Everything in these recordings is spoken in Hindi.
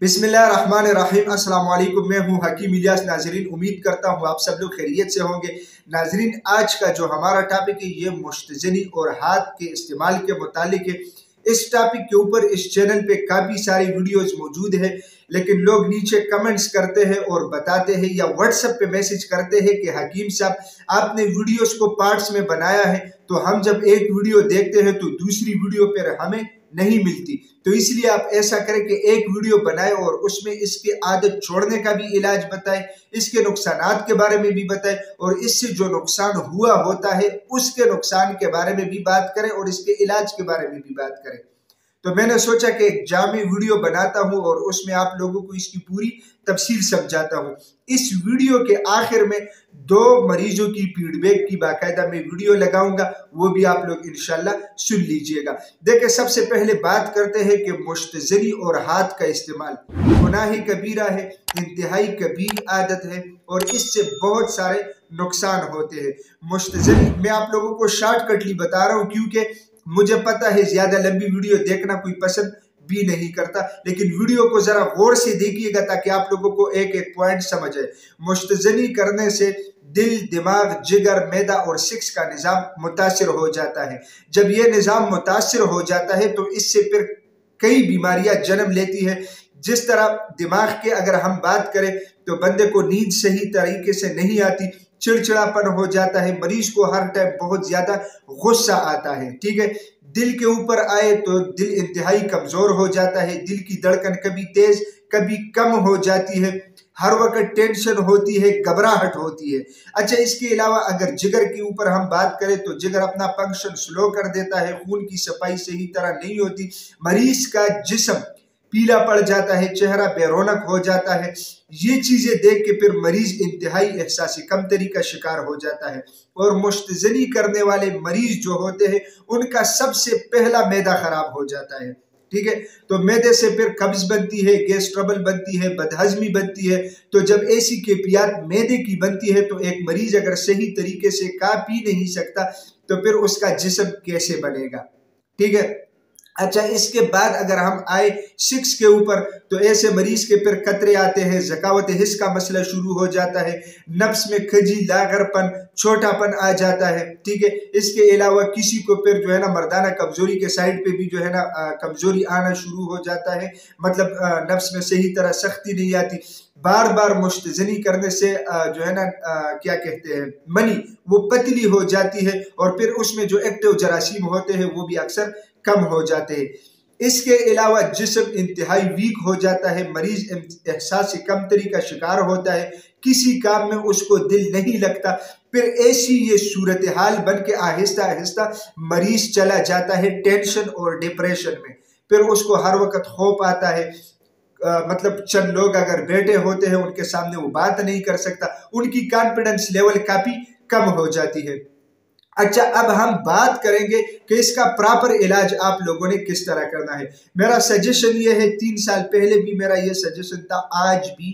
बिस्मिल्लाहिर्रहमानिर्रहीम। अस्सलाम वालेकुम। मैं हूँ हकीम इलियास। नाजरीन, उम्मीद करता हूँ आप सब लोग खैरियत से होंगे। नाजरीन, आज का जो हमारा टॉपिक है ये मुश्तजनी और हाथ के इस्तेमाल के मुतालिक है। इस टॉपिक के ऊपर इस चैनल पे काफ़ी सारी वीडियोस मौजूद है, लेकिन लोग नीचे कमेंट्स करते हैं और बताते हैं या व्हाट्सएप पे मैसेज करते हैं कि हकीम साहब आपने वीडियोस को पार्ट्स में बनाया है, तो हम जब एक वीडियो देखते हैं तो दूसरी वीडियो पर हमें नहीं मिलती। तो इसलिए आप ऐसा करें कि एक वीडियो बनाए और उसमें इसके आदत छोड़ने का भी इलाज बताएं, इसके नुकसानात के बारे में भी बताएं और इससे जो नुकसान हुआ होता है उसके नुकसान के बारे में भी बात करें और इसके इलाज के बारे में भी बात करें। तो मैंने सोचा कि एक जामी वीडियो बनाता हूं और उसमें आप लोगों को इसकी पूरी तफसील समझाता हूं। इस वीडियो के आखिर में 2 मरीजों की फीडबैक की बाकायदा मैं वीडियो लगाऊंगा, वो भी आप लोग इंशाल्लाह सुन लीजिएगा। देखिए, सबसे पहले बात करते हैं कि मुश्तजनी और हाथ का इस्तेमाल गुनाह कबीरा है, इंतहाई कबीर आदत है और इससे बहुत सारे नुकसान होते हैं। मुश्तजनी मैं आप लोगों को शॉर्टकटली बता रहा हूँ, क्योंकि मुझे पता है ज्यादा लंबी वीडियो देखना कोई पसंद भी नहीं करता, लेकिन वीडियो को जरा गौर से देखिएगा ताकि आप लोगों को एक एक पॉइंट समझ आए। मुश्तजनी करने से दिल, दिमाग, जिगर, मैदा और सिक्स का निज़ाम मुतासिर हो जाता है। जब ये निज़ाम मुतासिर हो जाता है तो इससे फिर कई बीमारियां जन्म लेती है। जिस तरह दिमाग के अगर हम बात करें तो बंदे को नींद सही तरीके से नहीं आती, चिड़चिड़ापन हो जाता है, मरीज को हर टाइम बहुत ज्यादा गुस्सा आता है। ठीक है, दिल के ऊपर आए तो दिल इंतहाई कमजोर हो जाता है, दिल की धड़कन कभी तेज कभी कम हो जाती है, हर वक्त टेंशन होती है, घबराहट होती है। अच्छा, इसके अलावा अगर जिगर के ऊपर हम बात करें तो जिगर अपना फंक्शन स्लो कर देता है, खून की सफाई सही तरह नहीं होती, मरीज का जिस्म पीला पड़ जाता है, चेहरा बेरौनक हो जाता है। ये चीजें देख के फिर मरीज इंतहाई एहसासी कमतरी का शिकार हो जाता है। और मुश्तजनी करने वाले मरीज जो होते हैं उनका सबसे पहला मैदा खराब हो जाता है। ठीक है, तो मैदे से फिर कब्ज बनती है, गैस ट्रबल बनती है, बदहजमी बनती है। तो जब ऐसी कैफियत मैदे की बनती है तो एक मरीज अगर सही तरीके से खा पी नहीं सकता तो फिर उसका जिस्म कैसे बनेगा। ठीक है। अच्छा, इसके बाद अगर हम आए 6 के ऊपर तो ऐसे मरीज के फिर कतरे आते हैं, ज़कावत हिस्स का मसला शुरू हो जाता है, नफ्स में खजी, लागरपन, छोटापन आ जाता है। ठीक है, इसके अलावा किसी को फिर जो है ना मर्दाना कमजोरी के साइड पे भी जो है ना कमजोरी आना शुरू हो जाता है, मतलब नफ्स में सही तरह सख्ती नहीं आती। बार बार मुश्तजनी करने से जो है ना क्या कहते हैं, मनी वो पतली हो जाती है और फिर उसमें जो एक्टिव जरासीम होते हैं वो भी अक्सर कम हो जाते हैं। इसके अलावा जिस्म इंतहाई वीक हो जाता है, मरीज एहसासी कमतरी का शिकार होता है, किसी काम में उसको दिल नहीं लगता। फिर ऐसी ये सूरत हाल बन के आहिस्ता आहिस्ता मरीज चला जाता है टेंशन और डिप्रेशन में। फिर उसको हर वक्त खौफ आता है, मतलब चंद लोग अगर बैठे होते हैं उनके सामने वो बात नहीं कर सकता, उनकी कॉन्फिडेंस लेवल काफी कम हो जाती है। अच्छा, अब हम बात करेंगे कि इसका प्रॉपर इलाज आप लोगों ने किस तरह करना है। मेरा सजेशन ये है, 3 साल पहले भी मेरा ये सजेशन था, आज भी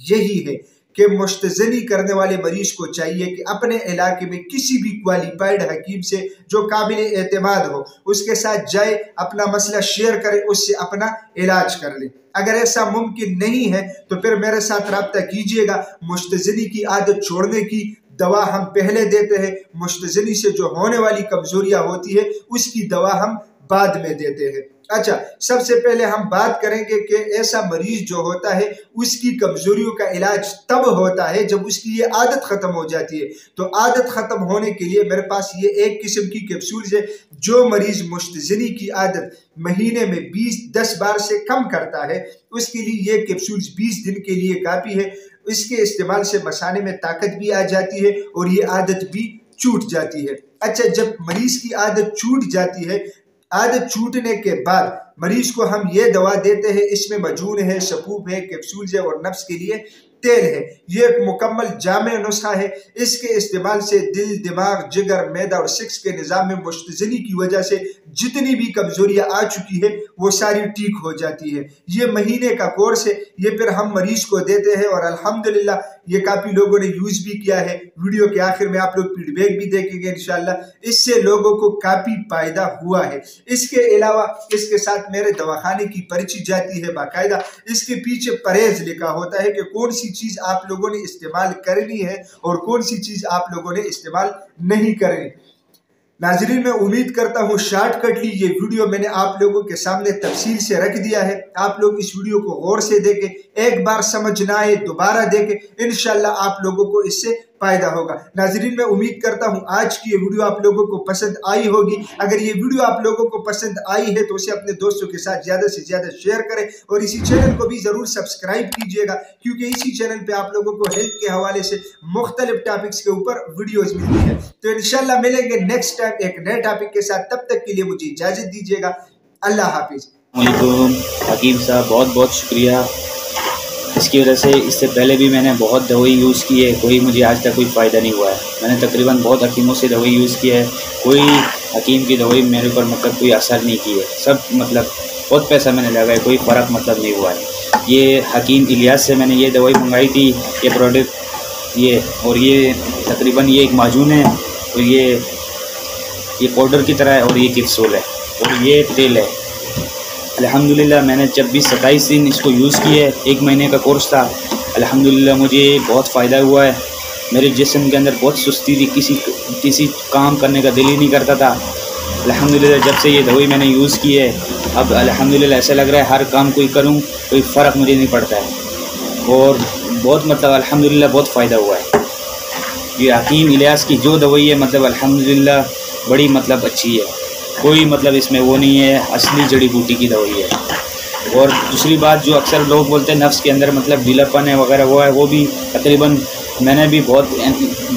यही है कि मुश्तजनी करने वाले मरीज को चाहिए कि अपने इलाके में किसी भी क्वालिफाइड हकीम से जो काबिल एतमाद हो उसके साथ जाए, अपना मसला शेयर करे, उससे अपना इलाज कर ले। अगर ऐसा मुमकिन नहीं है तो फिर मेरे साथ रब्ता कीजिएगा। मुश्तजनी की आदत छोड़ने की दवा हम पहले देते हैं, मुश्तजनी से जो होने वाली कमजोरियां होती है उसकी दवा हम बाद में देते हैं। अच्छा, सबसे पहले हम बात करेंगे कि ऐसा मरीज जो होता है उसकी कमजोरियों का इलाज तब होता है जब उसकी ये आदत खत्म हो जाती है। तो आदत खत्म होने के लिए मेरे पास ये एक किस्म की कैप्सूल्स है। जो मरीज मुश्तजनी की आदत महीने में 10 बार से कम करता है उसके लिए ये कैप्सूल्स 20 दिन के लिए काफी है। इसके इस्तेमाल से मसाने में ताकत भी आ जाती है और ये आदत भी छूट जाती है। अच्छा, जब मरीज की आदत छूट जाती है, आदत छूटने के बाद मरीज को हम ये दवा देते हैं, इसमें मजून है, शपूब है, कैप्सूल्स है और नफ्स के लिए तेल है। ये एक मुकम्मल जामे नुस्खा है। इसके इस्तेमाल से दिल, दिमाग, जिगर, मैदा और सेक्स के निज़ाम में मुश्तजनी की वजह से जितनी भी कमजोरियां आ चुकी है वो सारी ठीक हो जाती है। ये महीने का कोर्स है। ये फिर हम मरीज को देते हैं और अल्हम्दुलिल्लाह ये काफी लोगों ने यूज भी किया है। वीडियो के आखिर में आप लोग फीडबैक भी देखेंगे इंशाल्लाह। इससे लोगों को काफी फायदा हुआ है। इसके अलावा इसके साथ मेरे दवाखाने की पर्ची जाती है बाकायदा। इसके पीछे परहेज लिखा होता है कि कौन सी चीज आप लोगों ने इस्तेमाल करनी है और कौन सी चीज आप लोगों ने इस्तेमाल नहीं करनी। नाजरीन, मैं उम्मीद करता हूँ शॉर्टकटली ये वीडियो मैंने आप लोगों के सामने तफसील से रख दिया है। आप लोग इस वीडियो को गौर से देखें, एक बार समझ ना आए दोबारा देखें, इंशाल्लाह आप लोगों को इससे फायदा होगा। नाजरीन, मैं उम्मीद करता हूँ आज की ये वीडियो आप लोगों को पसंद आई होगी। अगर ये वीडियो आप लोगों को पसंद आई है तो उसे अपने दोस्तों के साथ ज्यादा से ज्यादा शेयर करें और इसी चैनल को भी जरूर सब्सक्राइब कीजिएगा, क्योंकि इसी चैनल पे आप लोगों को हेल्थ के हवाले से मुख्तलिफ टॉपिक्स के ऊपर वीडियोज मिलती है। तो इंशाल्लाह मिलेंगे नेक्स्ट टाइम एक नए टॉपिक के साथ। तब तक के लिए मुझे इजाजत दीजिएगा। अल्लाह हाफिज। हकीम साहब बहुत बहुत शुक्रिया। इसकी वजह से इससे पहले भी मैंने बहुत दवाई यूज़ की है, कोई मुझे आज तक कोई फ़ायदा नहीं हुआ है। मैंने तकरीबन बहुत हकीमों से दवाई यूज़ की है, कोई हकीम की दवाई मेरे ऊपर मतलब कोई असर नहीं की है। सब मतलब बहुत पैसा मैंने लगाया, कोई फ़र्क मतलब नहीं हुआ है। ये हकीम इलियास से मैंने ये दवाई मंगाई थी, ये प्रोडक्ट ये, और ये तकरीबन ये एक माजून है और ये पाउडर की तरह है और ये कैप्सूल है और ये तेल है। अल्हम्दुलिल्लाह मैंने 26-27 दिन इसको यूज़ किया है। 1 महीने का कोर्स था। अल्हम्दुलिल्लाह मुझे बहुत फ़ायदा हुआ है। मेरे जिस्म के अंदर बहुत सुस्ती थी, किसी काम करने का दिल ही नहीं करता था। अल्हम्दुलिल्लाह जब से ये दवाई मैंने यूज़ की है, अब अल्हम्दुलिल्लाह ऐसा लग रहा है हर काम कोई करूँ कोई फ़र्क मुझे नहीं पड़ता है और बहुत मतलब अल्हम्दुलिल्लाह बहुत फ़ायदा हुआ है। ये हकीम इलियास की जो दवाई है मतलब अल्हम्दुलिल्लाह बड़ी मतलब अच्छी है, कोई मतलब इसमें वो नहीं है, असली जड़ी बूटी की दवाई है। और दूसरी बात जो अक्सर लोग बोलते हैं नफ्स के अंदर मतलब ढीलापन है वगैरह, वो है, वो भी तकरीबन मैंने भी बहुत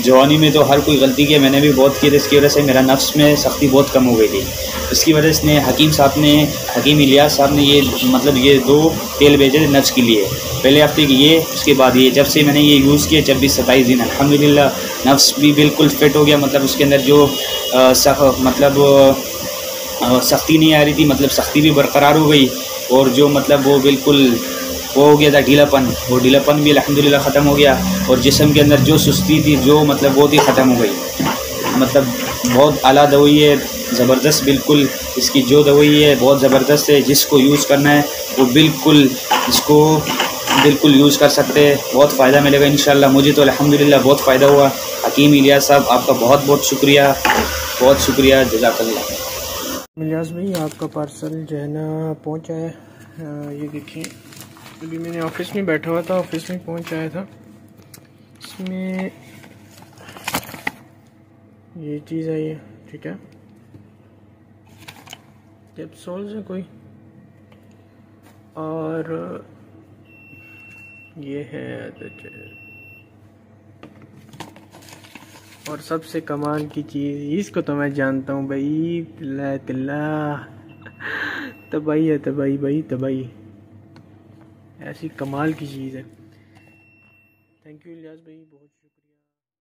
जवानी में तो हर कोई गलती की, मैंने भी बहुत की, इसकी वजह से मेरा नफ्स में सख्ती बहुत कम हो गई थी। इसकी वजह से हकीम इलियास साहब ने ये मतलब ये 2 तेल भेजे थे नफ्स के लिए। पहले हफ्ते की ये, उसके बाद ये। जब से मैंने ये यूज़ किया 26-27 दिन, अल्हम्दुलिल्लाह नफ्स भी बिल्कुल फिट हो गया। मतलब उसके अंदर जो सख्ती नहीं आ रही थी, मतलब सख्ती भी बरकरार हो गई और जो मतलब वो बिल्कुल वो हो गया था ढीलापन, वो ढीलापन भी अल्हम्दुलिल्लाह ख़त्म हो गया और जिस्म के अंदर जो सुस्ती थी जो मतलब वो थी ख़त्म हो गई। मतलब बहुत आला दवाई है, ज़बरदस्त बिल्कुल। इसकी जो दवाई है बहुत ज़बरदस्त है, जिसको यूज़ करना है वो बिल्कुल इसको बिल्कुल यूज़ कर सकते हैं, बहुत फ़ायदा मिलेगा इंशाल्लाह। मुझे तो अल्हम्दुलिल्लाह बहुत फ़ायदा हुआ। हकीम इलियास साहब आपका बहुत बहुत शुक्रिया, बहुत शुक्रिया, जज़ाकल्लाह। इलियास भाई आपका पार्सल जो है ना पहुँच आया। ये देखिए अभी मैंने ऑफिस में बैठा हुआ था, ऑफिस में पहुँच आया था। इसमें ये चीज़ आई है, ठीक है, कैप्सूल्स है कोई, और ये है और सबसे कमाल की चीज़, इसको तो मैं जानता हूँ भाई, तिल्ला तबाही है, तबाही भाई तबाही, ऐसी कमाल की चीज़ है। थैंक यू इलियास भाई, बहुत शुक्रिया।